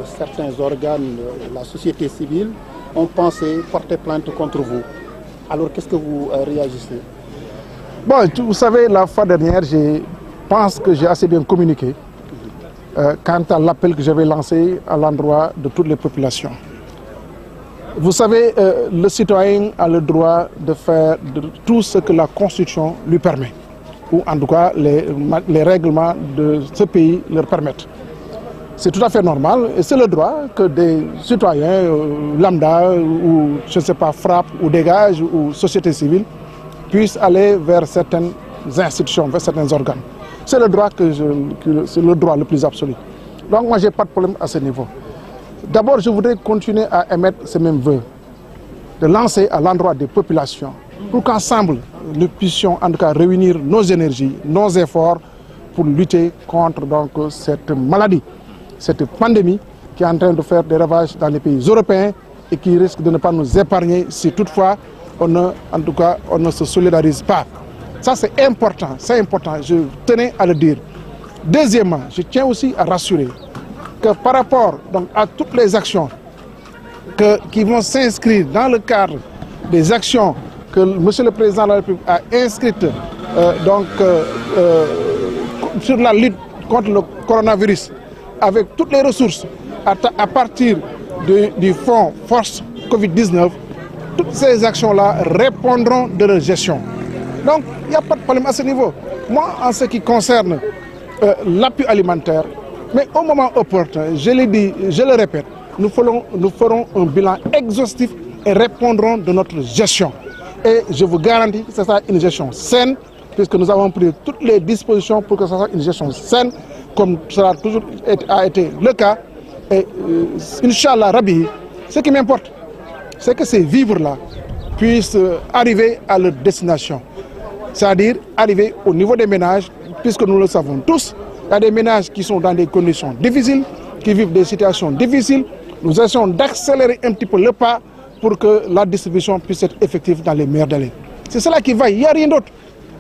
certains organes de la société civile ont pensé porter plainte contre vous. Alors qu'est-ce que vous réagissez? Bon, vous savez, la fois dernière, je pense que j'ai assez bien communiqué quant à l'appel que j'avais lancé à l'endroit de toutes les populations. Vous savez, le citoyen a le droit de faire tout ce que la Constitution lui permet, ou en tout cas les règlements de ce pays leur permettent. C'est tout à fait normal et c'est le droit que des citoyens lambda ou, je ne sais pas, FRAPP ou Dégage ou société civile puissent aller vers certaines institutions, vers certains organes. C'est le droit c'est le droit le plus absolu. Donc moi, je n'ai pas de problème à ce niveau. D'abord, je voudrais continuer à émettre ces mêmes vœux, de lancer à l'endroit des populations, pour qu'ensemble, nous puissions en tout cas réunir nos énergies, nos efforts pour lutter contre donc, cette maladie, cette pandémie qui est en train de faire des ravages dans les pays européens et qui risque de ne pas nous épargner si toutefois on ne se solidarise pas. Ça c'est important, je tenais à le dire. Deuxièmement, je tiens aussi à rassurer que par rapport donc, à toutes les actions qui vont s'inscrire dans le cadre des actions que M. le Président de la République a inscrites sur la lutte contre le coronavirus, avec toutes les ressources à partir du fonds Force Covid-19, toutes ces actions-là répondront de leur gestion. Donc, il n'y a pas de problème à ce niveau. Moi, en ce qui concerne l'appui alimentaire, mais au moment opportun, je l'ai dit, je le répète, nous ferons un bilan exhaustif et répondront de notre gestion. Et je vous garantis que ce sera une gestion saine, puisque nous avons pris toutes les dispositions pour que ce soit une gestion saine, comme cela toujours a été le cas. Et Inch'Allah Rabbi, ce qui m'importe, c'est que ces vivres-là puissent arriver à leur destination. C'est-à-dire arriver au niveau des ménages, puisque nous le savons tous, il y a des ménages qui sont dans des conditions difficiles, qui vivent des situations difficiles. Nous essayons d'accélérer un petit peu le pas pour que la distribution puisse être effective dans les meilleurs délais. C'est cela qui va, il n'y a rien d'autre.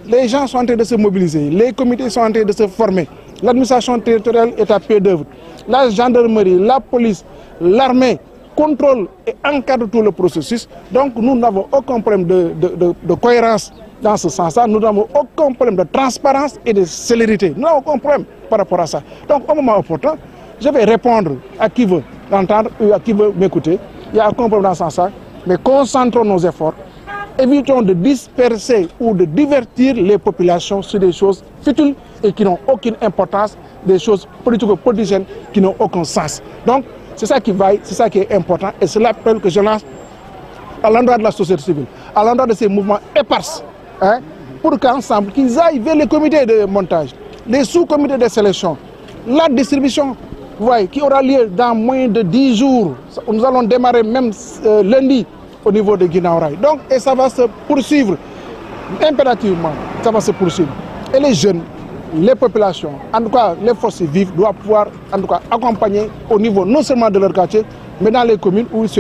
Les gens sont en train de se mobiliser, les comités sont en train de se former, l'administration territoriale est à pied d'œuvre, la gendarmerie, la police, l'armée contrôle et encadre tout le processus. Donc nous n'avons aucun problème de cohérence dans ce sens-là, nous n'avons aucun problème de transparence et de célérité. Nous n'avons aucun problème par rapport à ça. Donc au moment opportun, je vais répondre à qui veut l'entendre ou à qui veut m'écouter. Il n'y a aucun problème dans ce sens-là, mais concentrons nos efforts. Évitons de disperser ou de divertir les populations sur des choses futiles et qui n'ont aucune importance, des choses politico-politiciennes qui n'ont aucun sens. Donc, c'est ça qui vaille, c'est ça qui est important et c'est l'appel que je lance à l'endroit de la société civile, à l'endroit de ces mouvements épars, pour qu'ensemble, qu'ils aillent vers les comités de montage, les sous-comités de sélection, la distribution, qui aura lieu dans moins de 10 jours. Nous allons démarrer même lundi au niveau de Guinaw Rail. Donc, et ça va se poursuivre impérativement, ça va se poursuivre. Et les jeunes, les populations, en tout cas les forces vives, doivent pouvoir en tout cas accompagner au niveau non seulement de leur quartier, mais dans les communes où ils